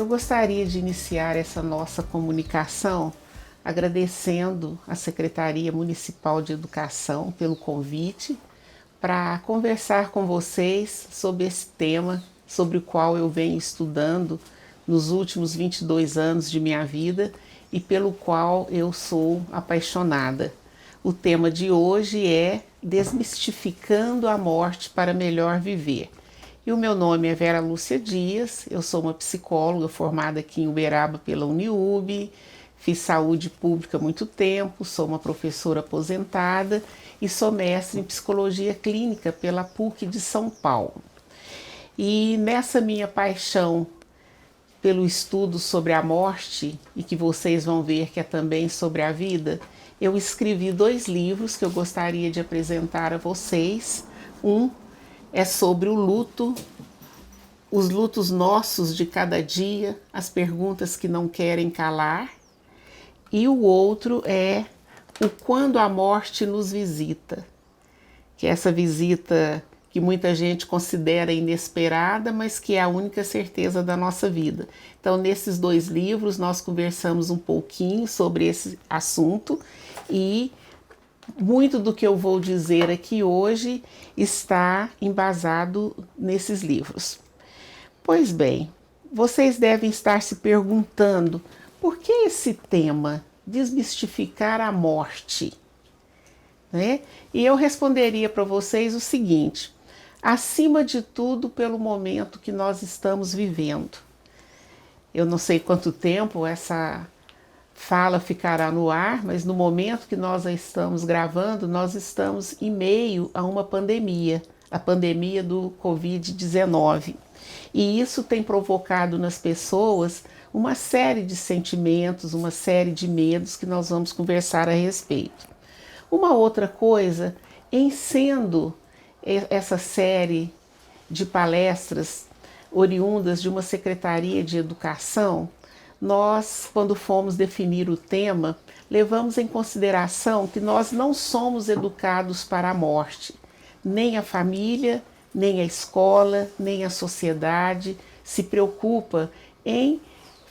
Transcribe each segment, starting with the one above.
Eu gostaria de iniciar essa nossa comunicação agradecendo à Secretaria Municipal de Educação pelo convite para conversar com vocês sobre esse tema sobre o qual eu venho estudando nos últimos 22 anos de minha vida e pelo qual eu sou apaixonada. O tema de hoje é Desmistificando a Morte para Melhor Viver. E o meu nome é Vera Lúcia Dias, eu sou uma psicóloga formada aqui em Uberaba pela Uniub, fiz saúde pública há muito tempo, sou uma professora aposentada e sou mestre em psicologia clínica pela PUC de São Paulo. E nessa minha paixão pelo estudo sobre a morte, e que vocês vão ver que é também sobre a vida, eu escrevi 2 livros que eu gostaria de apresentar a vocês. Um é sobre o luto, os lutos nossos de cada dia, as perguntas que não querem calar. E o outro é o Quando a Morte nos visita, que é essa visita que muita gente considera inesperada, mas que é a única certeza da nossa vida. Então, nesses 2 livros, nós conversamos um pouquinho sobre esse assunto e muito do que eu vou dizer aqui hoje está embasado nesses livros. Pois bem, vocês devem estar se perguntando por que esse tema, desmistificar a morte, né? E eu responderia para vocês o seguinte: acima de tudo, pelo momento que nós estamos vivendo. Eu não sei quanto tempo essa fala ficará no ar, mas no momento que nós a estamos gravando, nós estamos em meio a uma pandemia, a pandemia do Covid-19. E isso tem provocado nas pessoas uma série de sentimentos, uma série de medos que nós vamos conversar a respeito. Uma outra coisa, em sendo essa série de palestras oriundas de uma Secretaria de Educação, nós, quando fomos definir o tema, levamos em consideração que nós não somos educados para a morte. Nem a família, nem a escola, nem a sociedade se preocupa em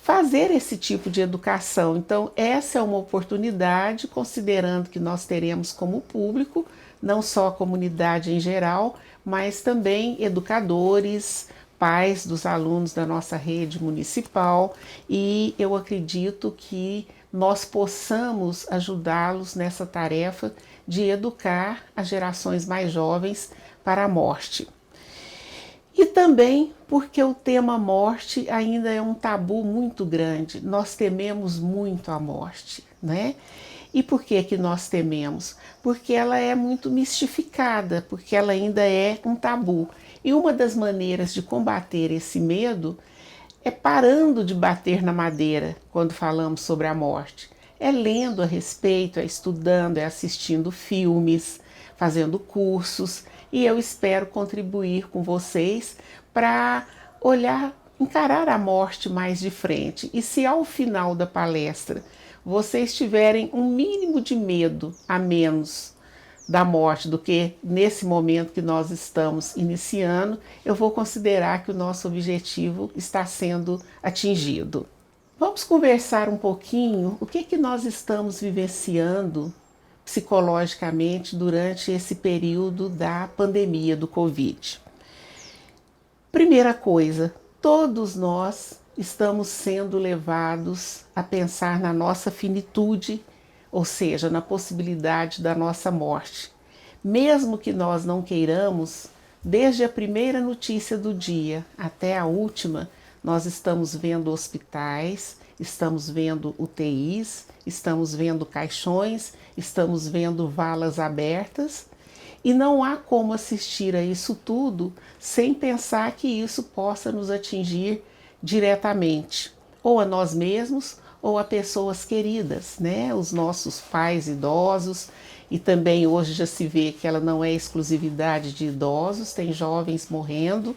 fazer esse tipo de educação. Então, essa é uma oportunidade, considerando que nós teremos como público, não só a comunidade em geral, mas também educadores, pais dos alunos da nossa rede municipal, e eu acredito que nós possamos ajudá-los nessa tarefa de educar as gerações mais jovens para a morte. E também porque o tema morte ainda é um tabu muito grande, nós tememos muito a morte, né? E por que que nós tememos? Porque ela é muito mistificada, porque ela ainda é um tabu. E uma das maneiras de combater esse medo é parando de bater na madeira quando falamos sobre a morte. É lendo a respeito, é estudando, é assistindo filmes, fazendo cursos, e eu espero contribuir com vocês para encarar a morte mais de frente. E se ao final da palestra vocês tiverem um mínimo de medo a menos da morte do que nesse momento que nós estamos iniciando, eu vou considerar que o nosso objetivo está sendo atingido. Vamos conversar um pouquinho o que nós estamos vivenciando psicologicamente durante esse período da pandemia do Covid. Primeira coisa, todos nós estamos sendo levados a pensar na nossa finitude, ou seja, na possibilidade da nossa morte. Mesmo que nós não queiramos, desde a primeira notícia do dia até a última, nós estamos vendo hospitais, estamos vendo UTIs, estamos vendo caixões, estamos vendo valas abertas, e não há como assistir a isso tudo sem pensar que isso possa nos atingir diretamente, ou a nós mesmos, ou a pessoas queridas, né? Os nossos pais idosos, e também hoje já se vê que ela não é exclusividade de idosos, tem jovens morrendo.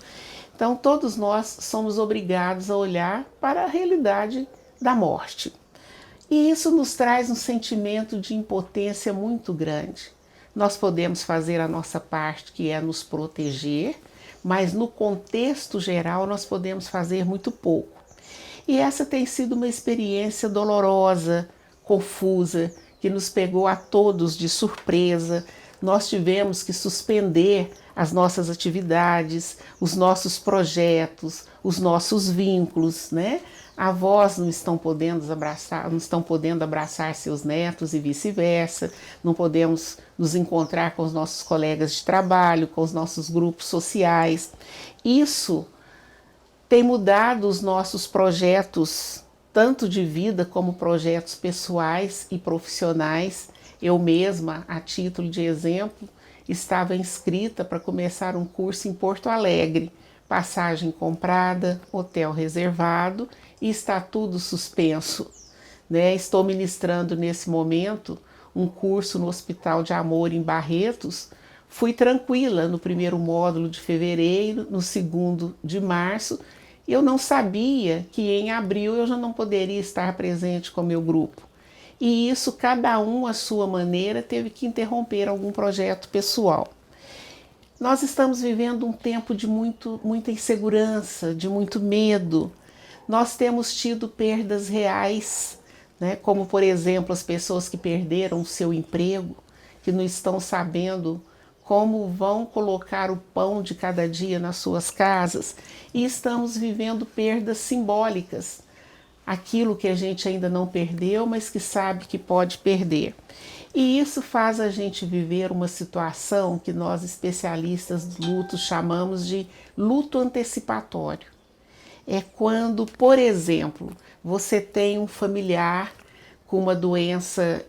Então todos nós somos obrigados a olhar para a realidade da morte. E isso nos traz um sentimento de impotência muito grande. Nós podemos fazer a nossa parte, que é nos proteger, mas no contexto geral nós podemos fazer muito pouco. E essa tem sido uma experiência dolorosa, confusa, que nos pegou a todos de surpresa. Nós tivemos que suspender as nossas atividades, os nossos projetos, os nossos vínculos, né? Avós não estão podendo abraçar seus netos e vice-versa, não podemos nos encontrar com os nossos colegas de trabalho, com os nossos grupos sociais. Isso tem mudado os nossos projetos, tanto de vida como projetos pessoais e profissionais. Eu mesma, a título de exemplo, estava inscrita para começar um curso em Porto Alegre, passagem comprada, hotel reservado e está tudo suspenso, né? Estou ministrando nesse momento um curso no Hospital de Amor em Barretos. Fui tranquila no primeiro módulo de fevereiro, no segundo de março. Eu não sabia que em abril eu já não poderia estar presente com meu grupo. E isso, cada um à sua maneira, teve que interromper algum projeto pessoal. Nós estamos vivendo um tempo de muita insegurança, de muito medo. Nós temos tido perdas reais, né? Como, por exemplo, as pessoas que perderam o seu emprego, que não estão sabendo como vão colocar o pão de cada dia nas suas casas, e estamos vivendo perdas simbólicas, aquilo que a gente ainda não perdeu, mas que sabe que pode perder. E isso faz a gente viver uma situação que nós especialistas do luto chamamos de luto antecipatório. É quando, por exemplo, você tem um familiar com uma doença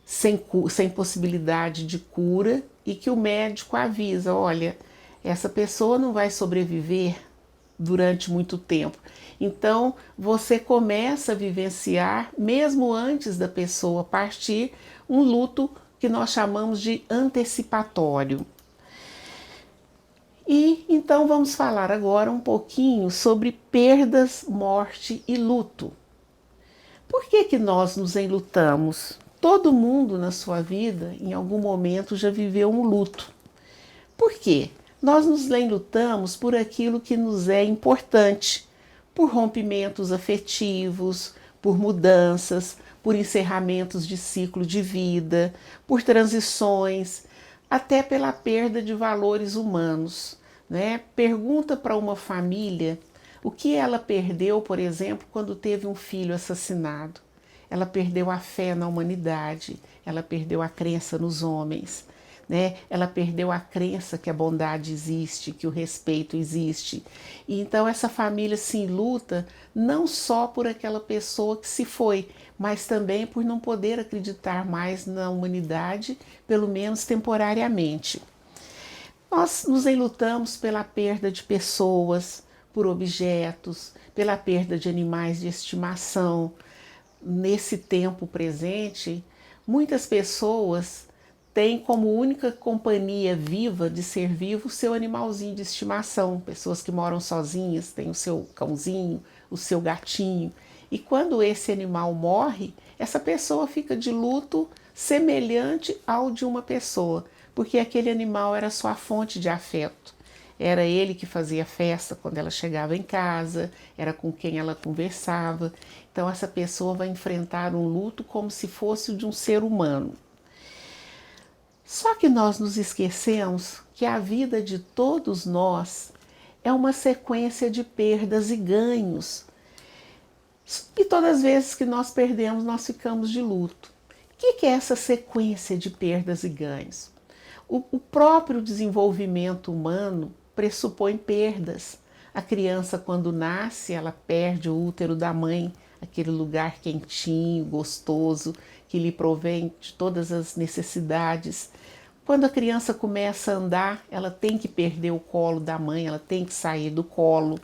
sem possibilidade de cura e que o médico avisa: olha, essa pessoa não vai sobreviver durante muito tempo. Então você começa a vivenciar, mesmo antes da pessoa partir, um luto que nós chamamos de antecipatório. E então vamos falar agora um pouquinho sobre perdas, morte e luto. Por que nós nos enlutamos? Todo mundo na sua vida, em algum momento, já viveu um luto. Por quê? Nós nos enlutamos por aquilo que nos é importante, por rompimentos afetivos, por mudanças, por encerramentos de ciclo de vida, por transições, até pela perda de valores humanos, né? Pergunta para uma família o que ela perdeu, por exemplo, quando teve um filho assassinado. Ela perdeu a fé na humanidade, ela perdeu a crença nos homens, né? Ela perdeu a crença que a bondade existe, que o respeito existe. E então essa família se enluta não só por aquela pessoa que se foi, mas também por não poder acreditar mais na humanidade, pelo menos temporariamente. Nós nos enlutamos pela perda de pessoas, por objetos, pela perda de animais de estimação. Nesse tempo presente, muitas pessoas têm como única companhia viva de ser vivo o seu animalzinho de estimação. Pessoas que moram sozinhas têm o seu cãozinho, o seu gatinho. E quando esse animal morre, essa pessoa fica de luto semelhante ao de uma pessoa, porque aquele animal era sua fonte de afeto. Era ele que fazia festa quando ela chegava em casa, era com quem ela conversava. Então essa pessoa vai enfrentar um luto como se fosse o de um ser humano. Só que nós nos esquecemos que a vida de todos nós é uma sequência de perdas e ganhos. E todas as vezes que nós perdemos, nós ficamos de luto. O que é essa sequência de perdas e ganhos? O próprio desenvolvimento humano pressupõe perdas. A criança, quando nasce, ela perde o útero da mãe, aquele lugar quentinho, gostoso, que lhe provém de todas as necessidades. Quando a criança começa a andar, ela tem que perder o colo da mãe, ela tem que sair do colo.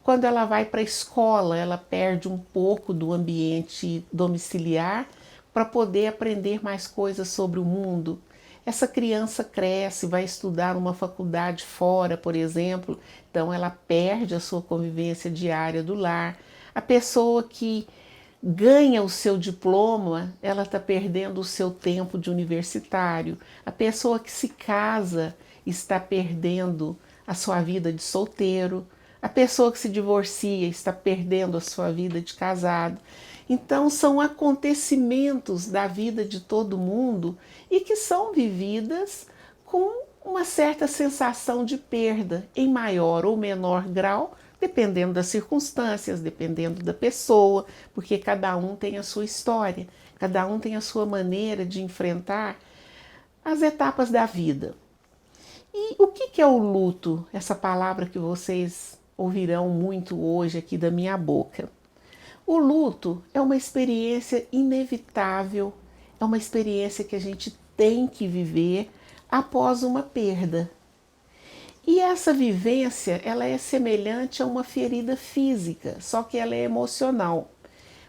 Quando ela vai para a escola, ela perde um pouco do ambiente domiciliar para poder aprender mais coisas sobre o mundo. Essa criança cresce, vai estudar numa faculdade fora, por exemplo, então ela perde a sua convivência diária do lar. A pessoa que ganha o seu diploma, ela está perdendo o seu tempo de universitário. A pessoa que se casa está perdendo a sua vida de solteiro. A pessoa que se divorcia está perdendo a sua vida de casado. Então, são acontecimentos da vida de todo mundo e que são vividas com uma certa sensação de perda, em maior ou menor grau, dependendo das circunstâncias, dependendo da pessoa, porque cada um tem a sua história, cada um tem a sua maneira de enfrentar as etapas da vida. E o que é o luto? Essa palavra que vocês ouvirão muito hoje aqui da minha boca. O luto é uma experiência inevitável, é uma experiência que a gente tem que viver após uma perda. E essa vivência, ela é semelhante a uma ferida física, só que ela é emocional.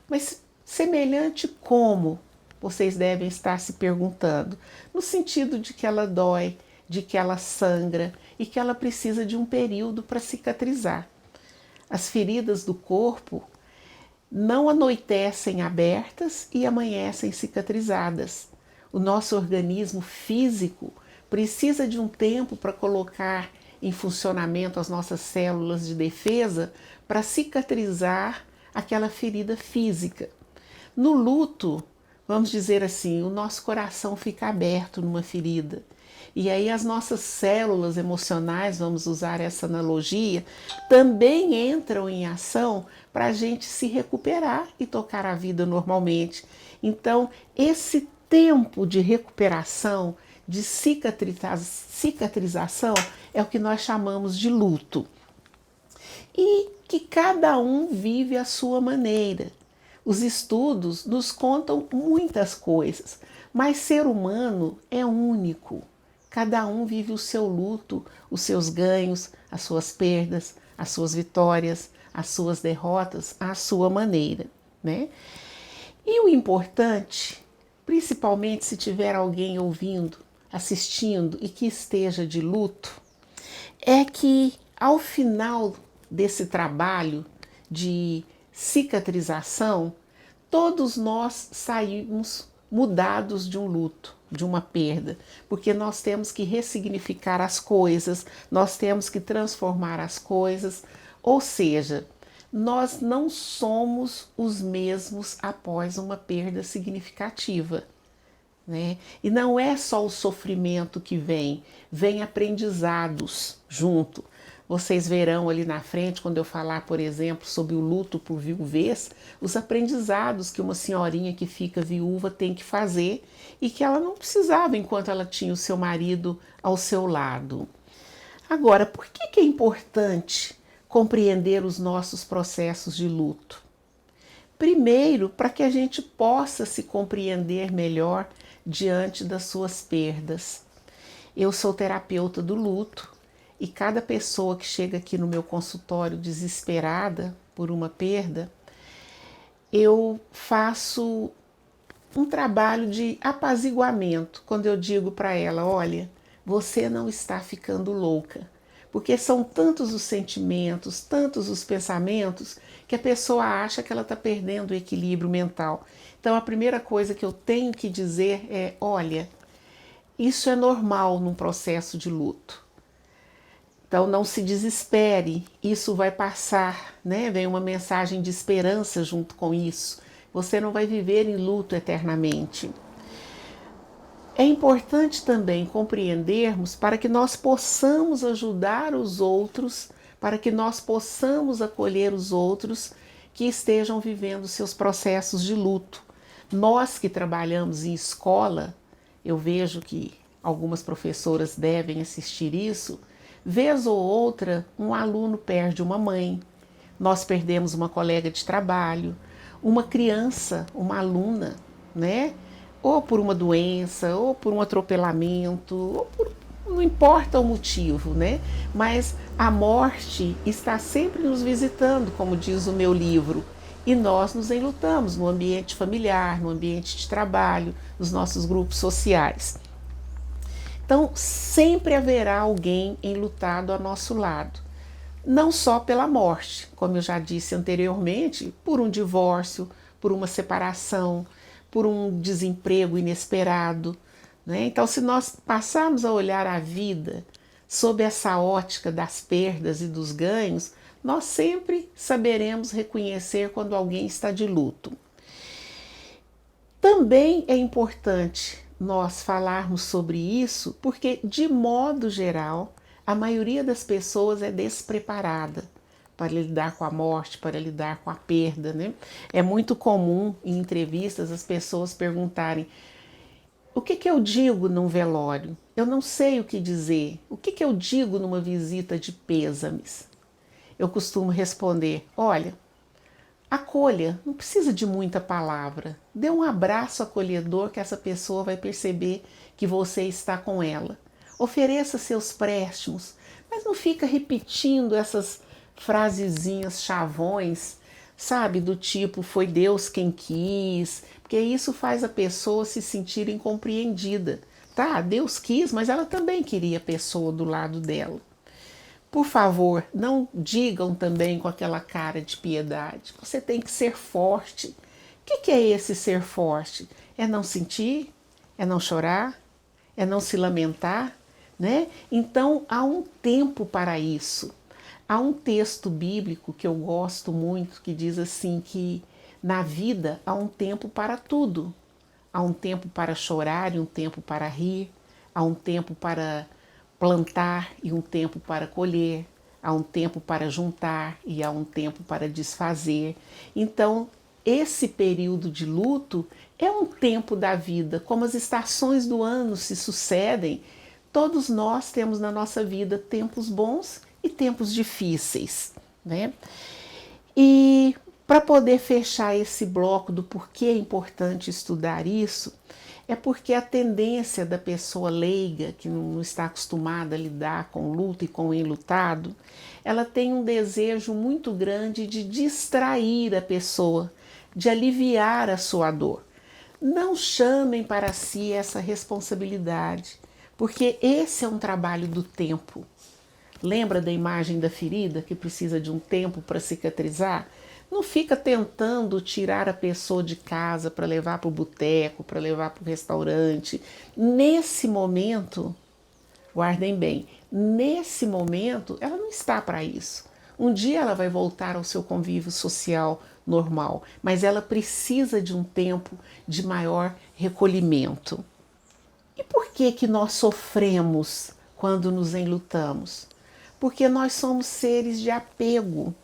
Mas semelhante como? Vocês devem estar se perguntando. No sentido de que ela dói, de que ela sangra e que ela precisa de um período para cicatrizar. As feridas do corpo não anoitecem abertas e amanhecem cicatrizadas. O nosso organismo físico precisa de um tempo para colocar em funcionamento as nossas células de defesa para cicatrizar aquela ferida física. No luto, vamos dizer assim, o nosso coração fica aberto numa ferida. E aí as nossas células emocionais, vamos usar essa analogia, também entram em ação para a gente se recuperar e tocar a vida normalmente. Então, esse tempo de recuperação, de cicatrização, é o que nós chamamos de luto. E que cada um vive à sua maneira. Os estudos nos contam muitas coisas, mas ser humano é único. Cada um vive o seu luto, os seus ganhos, as suas perdas, as suas vitórias, as suas derrotas, à sua maneira, né? E o importante, principalmente se tiver alguém ouvindo, assistindo e que esteja de luto, é que ao final desse trabalho de cicatrização, todos nós saímos mudados de um luto, de uma perda, porque nós temos que ressignificar as coisas, nós temos que transformar as coisas, ou seja, nós não somos os mesmos após uma perda significativa, né? E não é só o sofrimento que vem aprendizados junto. Vocês verão ali na frente, quando eu falar, por exemplo, sobre o luto por viuvez, os aprendizados que uma senhorinha que fica viúva tem que fazer e que ela não precisava enquanto ela tinha o seu marido ao seu lado. Agora, por que é importante compreender os nossos processos de luto? Primeiro, para que a gente possa se compreender melhor diante das suas perdas. Eu sou terapeuta do luto e cada pessoa que chega aqui no meu consultório desesperada por uma perda, eu faço um trabalho de apaziguamento quando eu digo para ela, olha, você não está ficando louca, porque são tantos os sentimentos, tantos os pensamentos, que a pessoa acha que ela está perdendo o equilíbrio mental. Então a primeira coisa que eu tenho que dizer é, olha, isso é normal num processo de luto. Então não se desespere, isso vai passar, né? Vem uma mensagem de esperança junto com isso. Você não vai viver em luto eternamente. É importante também compreendermos para que nós possamos ajudar os outros, para que nós possamos acolher os outros que estejam vivendo seus processos de luto. Nós que trabalhamos em escola, eu vejo que algumas professoras devem assistir isso, vez ou outra um aluno perde uma mãe, nós perdemos uma colega de trabalho, uma criança, uma aluna, né? Ou por uma doença, ou por um atropelamento, ou por, não importa o motivo, né? Mas a morte está sempre nos visitando, como diz o meu livro, e nós nos enlutamos no ambiente familiar, no ambiente de trabalho, nos nossos grupos sociais. Então, sempre haverá alguém enlutado ao nosso lado. Não só pela morte, como eu já disse anteriormente, por um divórcio, por uma separação, por um desemprego inesperado, né? Então, se nós passarmos a olhar a vida sob essa ótica das perdas e dos ganhos, nós sempre saberemos reconhecer quando alguém está de luto. Também é importante nós falarmos sobre isso, porque, de modo geral, a maioria das pessoas é despreparada para lidar com a morte, para lidar com a perda, né? É muito comum em entrevistas as pessoas perguntarem: o que eu digo num velório? Eu não sei o que dizer. O que eu digo numa visita de pêsames? Eu costumo responder: olha, acolha, não precisa de muita palavra. Dê um abraço acolhedor que essa pessoa vai perceber que você está com ela. Ofereça seus préstimos, mas não fica repetindo essas frasezinhas chavões, sabe, do tipo foi Deus quem quis, porque isso faz a pessoa se sentir incompreendida. Tá, Deus quis, mas ela também queria a pessoa do lado dela. Por favor, não digam também com aquela cara de piedade. Você tem que ser forte. O que é esse ser forte? É não sentir? É não chorar? É não se lamentar? Né? Então há um tempo para isso. Há um texto bíblico que eu gosto muito que diz assim que na vida há um tempo para tudo. Há um tempo para chorar e um tempo para rir. Há um tempo para plantar e um tempo para colher, há um tempo para juntar e há um tempo para desfazer. Então, esse período de luto é um tempo da vida, como as estações do ano se sucedem, todos nós temos na nossa vida tempos bons e tempos difíceis, né? E para poder fechar esse bloco do porquê é importante estudar isso, é porque a tendência da pessoa leiga, que não está acostumada a lidar com luto e com o enlutado, ela tem um desejo muito grande de distrair a pessoa, de aliviar a sua dor. Não chamem para si essa responsabilidade, porque esse é um trabalho do tempo. Lembra da imagem da ferida que precisa de um tempo para cicatrizar? Não fica tentando tirar a pessoa de casa para levar para o boteco, para levar para o restaurante. Nesse momento, guardem bem, nesse momento ela não está para isso. Um dia ela vai voltar ao seu convívio social normal, mas ela precisa de um tempo de maior recolhimento. E por que nós sofremos quando nos enlutamos? Porque nós somos seres de apego.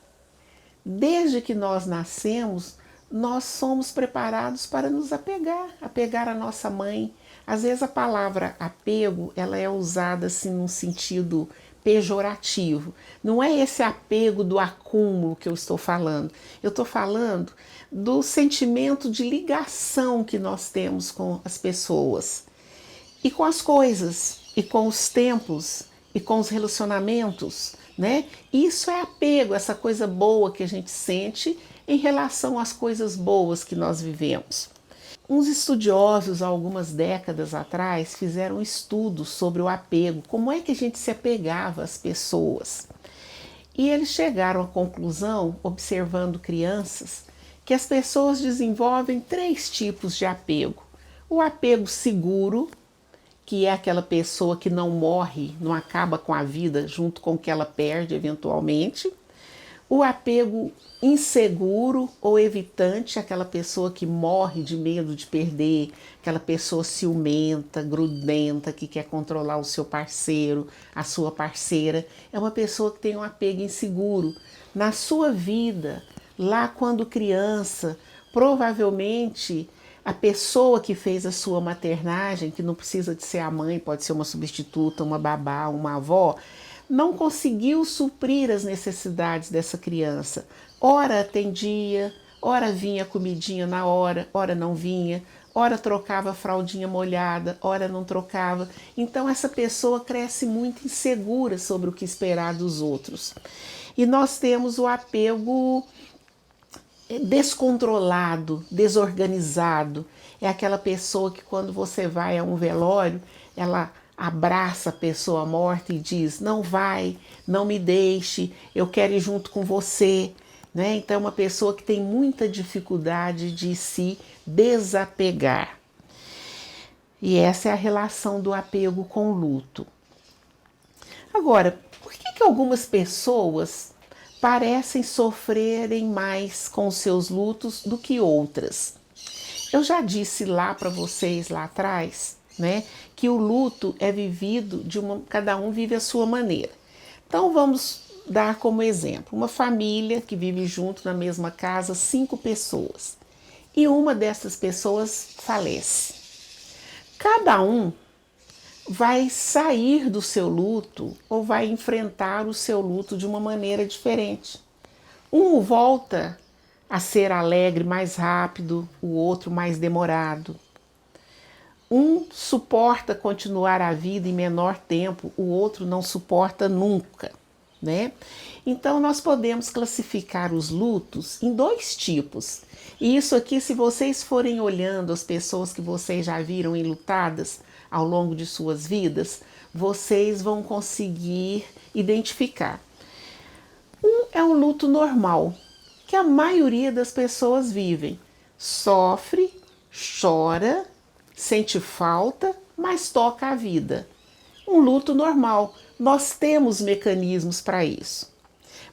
Desde que nós nascemos, nós somos preparados para nos apegar à nossa mãe. Às vezes a palavra apego, ela é usada assim num sentido pejorativo. Não é esse apego do acúmulo que eu estou falando. Eu estou falando do sentimento de ligação que nós temos com as pessoas e com as coisas, e com os tempos, e com os relacionamentos, né? Isso é apego, essa coisa boa que a gente sente em relação às coisas boas que nós vivemos. Uns estudiosos, há algumas décadas atrás, fizeram um estudo sobre o apego, como é que a gente se apegava às pessoas. E eles chegaram à conclusão, observando crianças, que as pessoas desenvolvem 3 tipos de apego. O apego seguro, que é aquela pessoa que não morre, não acaba com a vida junto com o que ela perde eventualmente. O apego inseguro ou evitante, aquela pessoa que morre de medo de perder, aquela pessoa ciumenta, grudenta, que quer controlar o seu parceiro, a sua parceira. É uma pessoa que tem um apego inseguro. Na sua vida, lá quando criança, provavelmente a pessoa que fez a sua maternagem, que não precisa de ser a mãe, pode ser uma substituta, uma babá, uma avó, não conseguiu suprir as necessidades dessa criança. Ora atendia, ora vinha comidinha na hora, ora não vinha, ora trocava a fraldinha molhada, ora não trocava. Então essa pessoa cresce muito insegura sobre o que esperar dos outros. E nós temos o apego descontrolado, desorganizado. É aquela pessoa que quando você vai a um velório, ela abraça a pessoa morta e diz: não vai, não me deixe, eu quero ir junto com você. Né? Então é uma pessoa que tem muita dificuldade de se desapegar. E essa é a relação do apego com o luto. Agora, por que algumas pessoas parecem sofrerem mais com seus lutos do que outras. Eu já disse lá para vocês lá atrás, né, que o luto é vivido cada um vive a sua maneira. Então vamos dar como exemplo uma família que vive junto na mesma casa, 5 pessoas, e uma dessas pessoas falece. Cada um vai sair do seu luto ou vai enfrentar o seu luto de uma maneira diferente. Um volta a ser alegre mais rápido, o outro mais demorado. Um suporta continuar a vida em menor tempo, o outro não suporta nunca, né? Então nós podemos classificar os lutos em 2 tipos. E isso aqui, se vocês forem olhando as pessoas que vocês já viram enlutadas ao longo de suas vidas, vocês vão conseguir identificar. Um é o luto normal, que a maioria das pessoas vivem. Sofre, chora, sente falta, mas toca a vida. Um luto normal. Nós temos mecanismos para isso.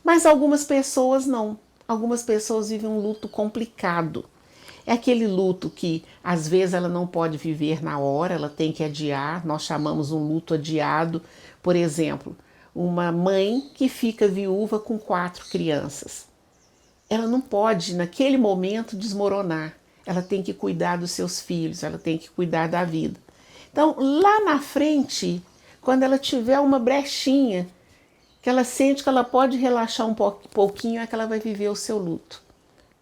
Mas algumas pessoas não. Algumas pessoas vivem um luto complicado. É aquele luto que às vezes ela não pode viver na hora, ela tem que adiar. Nós chamamos um luto adiado. Por exemplo, uma mãe que fica viúva com 4 crianças. Ela não pode, naquele momento, desmoronar. Ela tem que cuidar dos seus filhos, ela tem que cuidar da vida. Então, lá na frente, quando ela tiver uma brechinha, que ela sente que ela pode relaxar um pouquinho, é que ela vai viver o seu luto,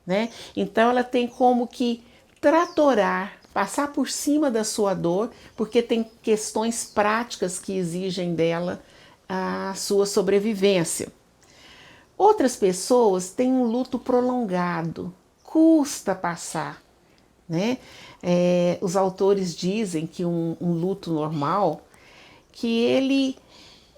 né? Então, ela tem como que tratorar, passar por cima da sua dor, porque tem questões práticas que exigem dela a sua sobrevivência. Outras pessoas têm um luto prolongado, custa passar, né? Os autores dizem que um luto normal, que ele,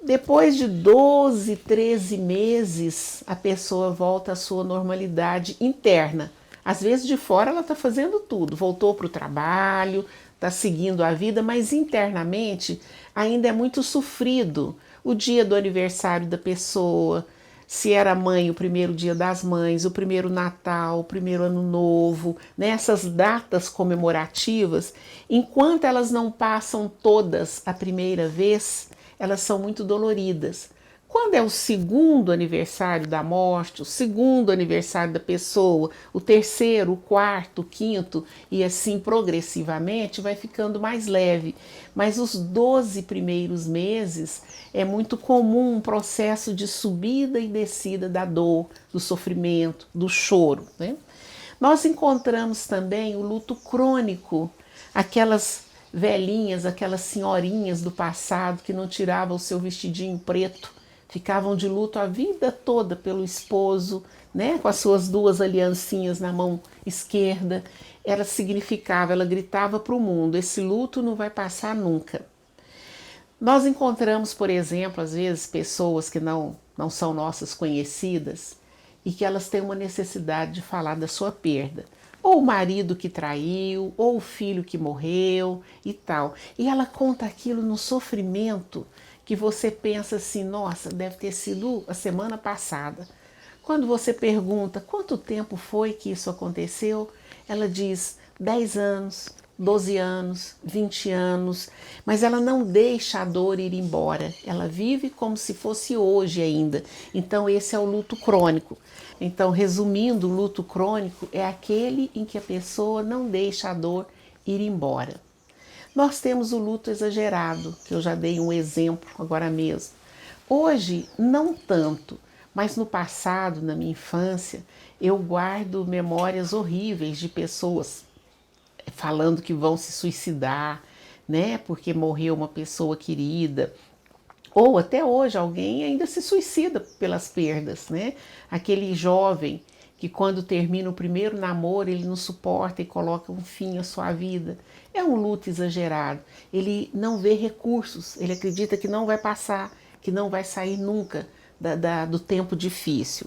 depois de 12, 13 meses, a pessoa volta à sua normalidade interna. Às vezes de fora ela está fazendo tudo, voltou para o trabalho, está seguindo a vida, mas internamente ainda é muito sofrido. O dia do aniversário da pessoa, se era mãe, o primeiro dia das mães, o primeiro Natal, o primeiro Ano Novo, né? Essas datas comemorativas, enquanto elas não passam todas a primeira vez, elas são muito doloridas. Quando é o segundo aniversário da morte, o segundo aniversário da pessoa, o terceiro, o quarto, o quinto, e assim progressivamente vai ficando mais leve. Mas os 12 primeiros meses é muito comum um processo de subida e descida da dor, do sofrimento, do choro, né? Nós encontramos também o luto crônico, aquelas velhinhas, aquelas senhorinhas do passado que não tiravam o seu vestidinho preto, ficavam de luto a vida toda pelo esposo, né, com as suas 2 aliancinhas na mão esquerda. Ela significava, ela gritava para o mundo: esse luto não vai passar nunca. Nós encontramos, por exemplo, às vezes pessoas que não são nossas conhecidas e que elas têm uma necessidade de falar da sua perda. Ou o marido que traiu, ou o filho que morreu e tal. E ela conta aquilo no sofrimento que você pensa assim: nossa, deve ter sido a semana passada. Quando você pergunta quanto tempo foi que isso aconteceu, ela diz 10 anos, 12 anos, 20 anos, mas ela não deixa a dor ir embora, ela vive como se fosse hoje ainda. Então esse é o luto crônico. Então, resumindo, o luto crônico é aquele em que a pessoa não deixa a dor ir embora. Nós temos o luto exagerado, que eu já dei um exemplo agora mesmo. Hoje, não tanto, mas no passado, na minha infância, eu guardo memórias horríveis de pessoas falando que vão se suicidar, né, porque morreu uma pessoa querida. Ou até hoje alguém ainda se suicida pelas perdas, né? Aquele jovem que quando termina o primeiro namoro ele não suporta e coloca um fim à sua vida. É um luto exagerado. Ele não vê recursos, ele acredita que não vai passar, que não vai sair nunca do tempo difícil.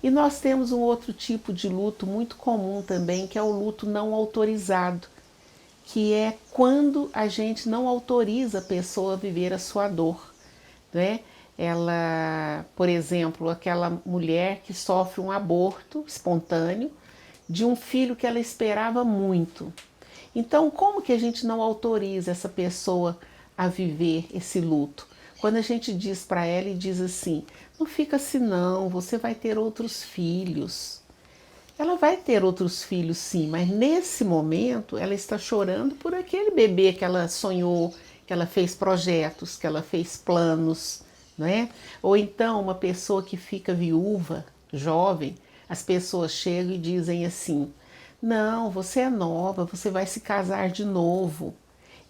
E nós temos um outro tipo de luto muito comum também, que é o luto não autorizado, que é quando a gente não autoriza a pessoa a viver a sua dor, né? Ela, por exemplo, aquela mulher que sofre um aborto espontâneo de um filho que ela esperava muito. Então, como que a gente não autoriza essa pessoa a viver esse luto? Quando a gente diz para ela e diz assim: não fica assim não, você vai ter outros filhos. Ela vai ter outros filhos sim, mas nesse momento ela está chorando por aquele bebê que ela sonhou, que ela fez projetos, que ela fez planos, não é? Ou então uma pessoa que fica viúva, jovem, as pessoas chegam e dizem assim: não, você é nova, você vai se casar de novo.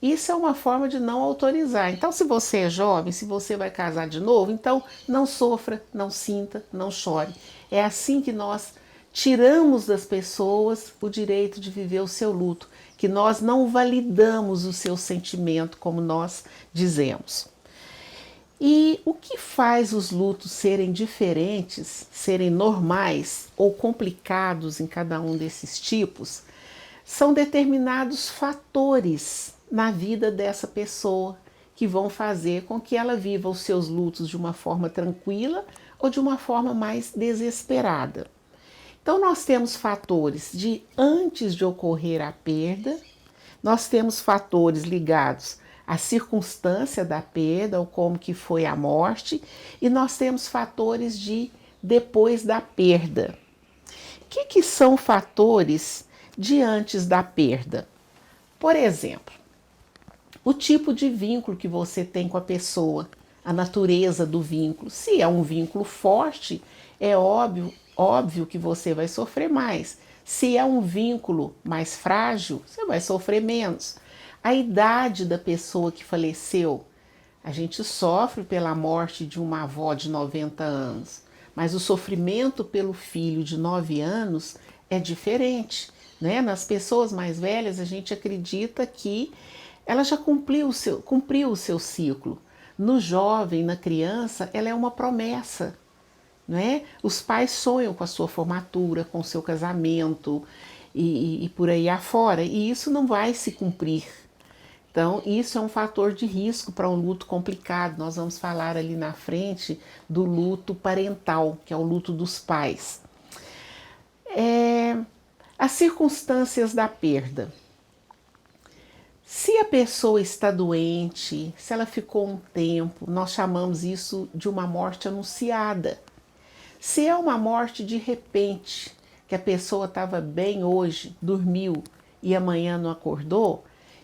Isso é uma forma de não autorizar. Então, se você é jovem, se você vai casar de novo, então não sofra, não sinta, não chore. É assim que nós tiramos das pessoas o direito de viver o seu luto, que nós não validamos o seu sentimento, como nós dizemos. E o que faz os lutos serem diferentes, serem normais ou complicados em cada um desses tipos, são determinados fatores na vida dessa pessoa que vão fazer com que ela viva os seus lutos de uma forma tranquila ou de uma forma mais desesperada. Então, nós temos fatores de antes de ocorrer a perda, nós temos fatores ligados à circunstância da perda, ou como que foi a morte, e nós temos fatores de depois da perda. O que são fatores de antes da perda? Por exemplo, o tipo de vínculo que você tem com a pessoa, a natureza do vínculo. Se é um vínculo forte, é óbvio que você vai sofrer mais. Se é um vínculo mais frágil, você vai sofrer menos. A idade da pessoa que faleceu, a gente sofre pela morte de uma avó de 90 anos, mas o sofrimento pelo filho de 9 anos é diferente, né? Nas pessoas mais velhas, a gente acredita que ela já cumpriu o seu ciclo. No jovem, na criança, ela é uma promessa, né? Os pais sonham com a sua formatura, com o seu casamento e por aí afora, e isso não vai se cumprir. Então, isso é um fator de risco para um luto complicado. Nós vamos falar ali na frente do luto parental, que é o luto dos pais. As circunstâncias da perda. Se a pessoa está doente, se ela ficou um tempo, nós chamamos isso de uma morte anunciada. Se é uma morte de repente, que a pessoa estava bem hoje, dormiu e amanhã não acordou,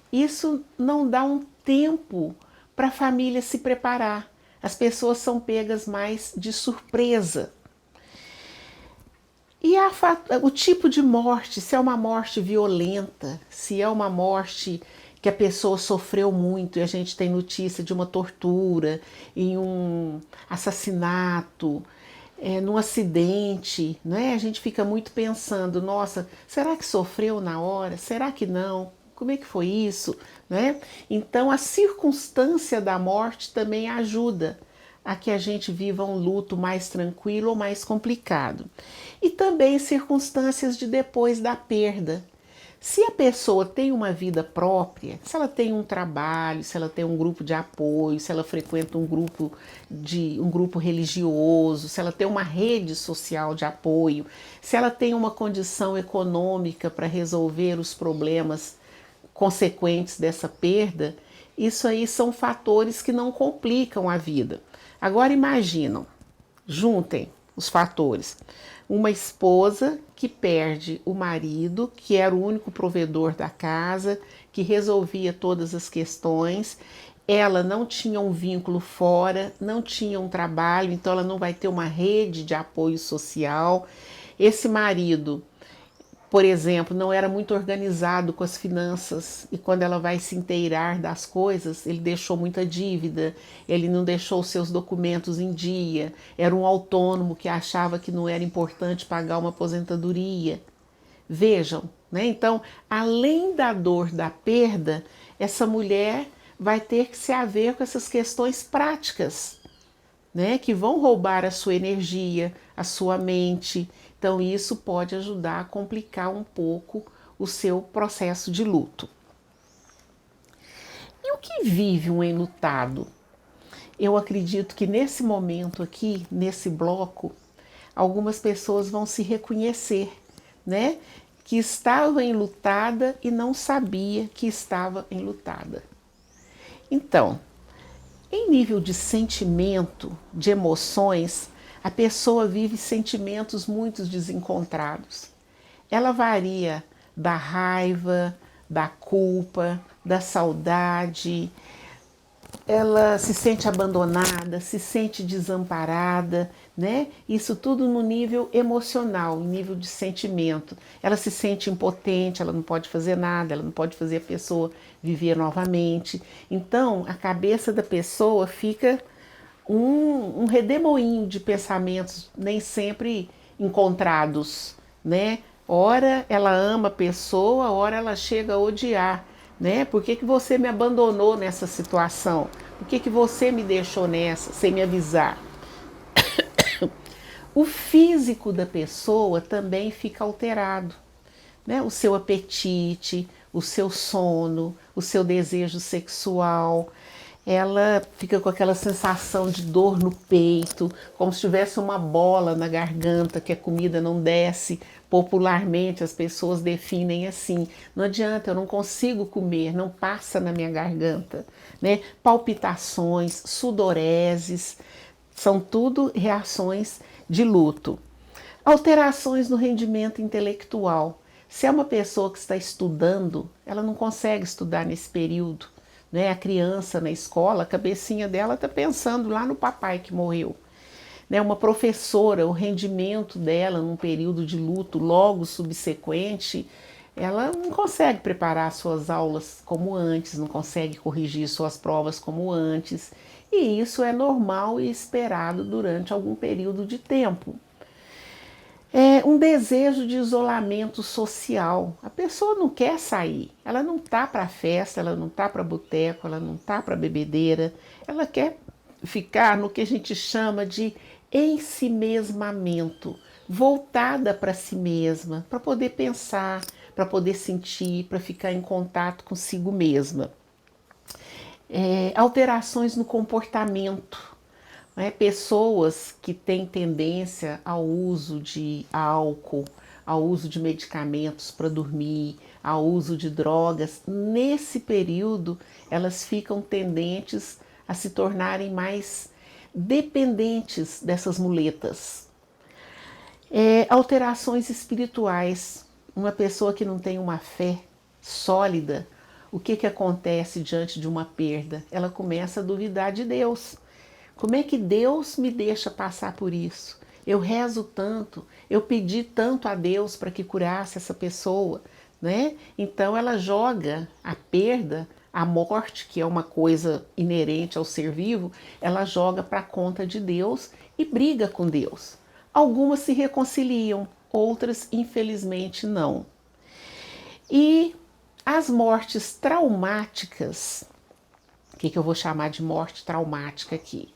isso não dá um tempo para a família se preparar. As pessoas são pegas mais de surpresa. E o tipo de morte, se é uma morte violenta, se é uma morte que a pessoa sofreu muito e a gente tem notícia de uma tortura, em um assassinato, num acidente, né? A gente fica muito pensando, nossa, será que sofreu na hora? Será que não? Como é que foi isso? Né? Então a circunstância da morte também ajuda a que a gente viva um luto mais tranquilo ou mais complicado. E também circunstâncias de depois da perda. Se a pessoa tem uma vida própria, se ela tem um trabalho, se ela tem um grupo de apoio, se ela frequenta um grupo religioso, se ela tem uma rede social de apoio, se ela tem uma condição econômica para resolver os problemas consequentes dessa perda, isso aí são fatores que não complicam a vida. Agora imaginam, juntem os fatores. Uma esposa que perde o marido, que era o único provedor da casa, que resolvia todas as questões. Ela não tinha um vínculo fora, não tinha um trabalho, então ela não vai ter uma rede de apoio social. Esse marido, por exemplo, não era muito organizado com as finanças e quando ela vai se inteirar das coisas, ele deixou muita dívida, ele não deixou seus documentos em dia, era um autônomo que achava que não era importante pagar uma aposentadoria. Vejam, né? Então, além da dor da perda, essa mulher vai ter que se haver com essas questões práticas, né, que vão roubar a sua energia, a sua mente. Então, isso pode ajudar a complicar um pouco o seu processo de luto. E o que vive um enlutado? eu acredito que nesse momento aqui, nesse bloco, algumas pessoas vão se reconhecer, né? Que estava enlutada e não sabia que estava enlutada. Então, em nível de sentimento, de emoções, a pessoa vive sentimentos muito desencontrados. Ela varia da raiva, da culpa, da saudade, ela se sente abandonada, se sente desamparada, né? Isso tudo no nível emocional, em nível de sentimento. Ela se sente impotente, ela não pode fazer nada, ela não pode fazer a pessoa viver novamente. Então, a cabeça da pessoa fica um redemoinho de pensamentos nem sempre encontrados, né? Ora ela ama a pessoa, ora ela chega a odiar, né? Por que você me abandonou nessa situação? Por que você me deixou nessa sem me avisar? O físico da pessoa também fica alterado, né? O seu apetite, o seu sono, o seu desejo sexual. Ela fica com aquela sensação de dor no peito, como se tivesse uma bola na garganta, que a comida não desce. Popularmente as pessoas definem assim: não adianta, eu não consigo comer, não passa na minha garganta, né? Palpitações, sudoreses, são tudo reações de luto. Alterações no rendimento intelectual. Se é uma pessoa que está estudando, ela não consegue estudar nesse período, né? A criança na escola, a cabecinha dela está pensando lá no papai que morreu. Né? Uma professora, o rendimento dela num período de luto logo subsequente, ela não consegue preparar suas aulas como antes, não consegue corrigir suas provas como antes. E isso é normal e esperado durante algum período de tempo. É um desejo de isolamento social. A pessoa não quer sair, ela não tá para festa, ela não tá para boteco, ela não tá para bebedeira, ela quer ficar no que a gente chama de ensimesmamento, voltada para si mesma, para poder pensar, para poder sentir, para ficar em contato consigo mesma. Alterações no comportamento, né? Pessoas que têm tendência ao uso de álcool, ao uso de medicamentos para dormir, ao uso de drogas, nesse período elas ficam tendentes a se tornarem mais dependentes dessas muletas. Alterações espirituais. Uma pessoa que não tem uma fé sólida, o que acontece diante de uma perda? Ela começa a duvidar de Deus. Como é que Deus me deixa passar por isso? Eu rezo tanto, eu pedi tanto a Deus para que curasse essa pessoa, né? Então ela joga a perda, a morte, que é uma coisa inerente ao ser vivo, ela joga para a conta de Deus e briga com Deus. Algumas se reconciliam, outras infelizmente não. E as mortes traumáticas, o que eu vou chamar de morte traumática aqui?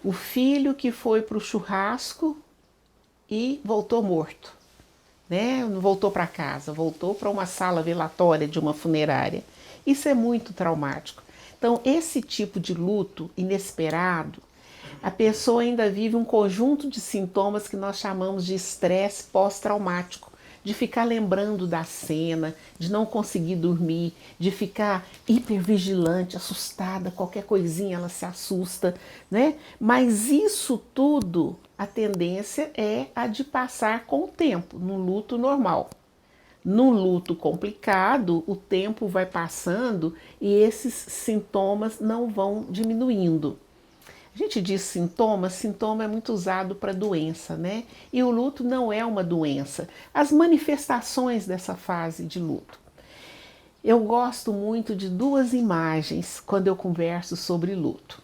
O filho que foi para o churrasco e voltou morto, né? Não voltou para casa, voltou para uma sala velatória de uma funerária. Isso é muito traumático. Então, esse tipo de luto inesperado, a pessoa ainda vive um conjunto de sintomas que nós chamamos de estresse pós-traumático, de ficar lembrando da cena, de não conseguir dormir, de ficar hipervigilante, assustada, qualquer coisinha ela se assusta, né? Mas isso tudo, a tendência é a de passar com o tempo, no luto normal. No luto complicado, o tempo vai passando e esses sintomas não vão diminuindo. A gente diz sintoma, sintoma é muito usado para doença, né? E o luto não é uma doença. As manifestações dessa fase de luto. Eu gosto muito de duas imagens quando eu converso sobre luto.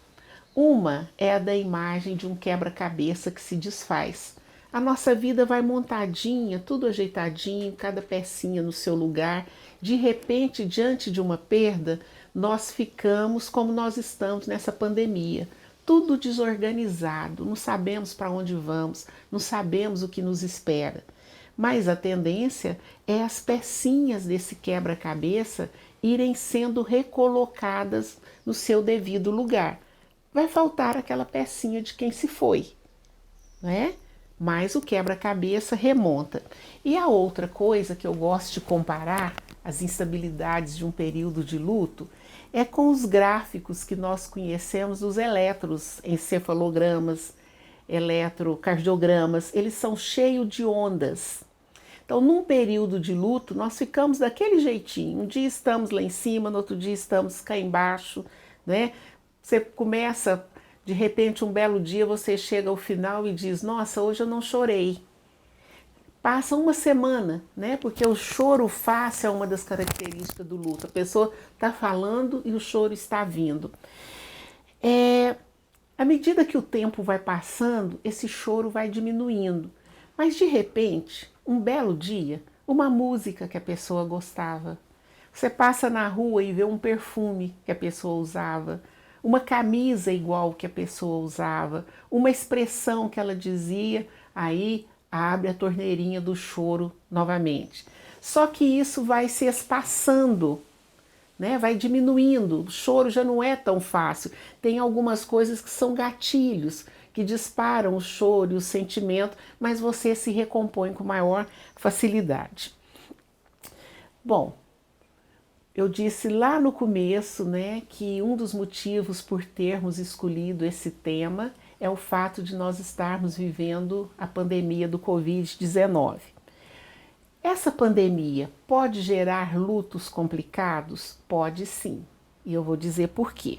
Uma é a da imagem de um quebra-cabeça que se desfaz. A nossa vida vai montadinha, tudo ajeitadinho, cada pecinha no seu lugar. De repente, diante de uma perda, nós ficamos como nós estamos nessa pandemia. Tudo desorganizado, não sabemos para onde vamos, não sabemos o que nos espera. Mas a tendência é as pecinhas desse quebra-cabeça irem sendo recolocadas no seu devido lugar. vai faltar aquela pecinha de quem se foi, né? Mas o quebra-cabeça remonta. E a outra coisa que eu gosto de comparar as instabilidades de um período de luto é com os gráficos que nós conhecemos dos eletroencefalogramas, eletrocardiogramas, eles são cheios de ondas. Então, num período de luto, nós ficamos daquele jeitinho. Um dia estamos lá em cima, no outro dia estamos cá embaixo, né? Você começa, de repente, um belo dia, você chega ao final e diz: nossa, hoje eu não chorei. Passa uma semana, né? Porque o choro fácil é uma das características do luto. A pessoa está falando e o choro está vindo. À medida que o tempo vai passando, esse choro vai diminuindo. Mas de repente, um belo dia, uma música que a pessoa gostava. Você passa na rua e vê um perfume que a pessoa usava, uma camisa igual que a pessoa usava, uma expressão que ela dizia, aí abre a torneirinha do choro novamente. Só que isso vai se espaçando, né? Vai diminuindo, o choro já não é tão fácil. Tem algumas coisas que são gatilhos, que disparam o choro e o sentimento, mas você se recompõe com maior facilidade. Bom, eu disse lá no começo, né, que um dos motivos por termos escolhido esse tema é o fato de nós estarmos vivendo a pandemia do Covid-19. Essa pandemia pode gerar lutos complicados? Pode sim, e eu vou dizer por quê.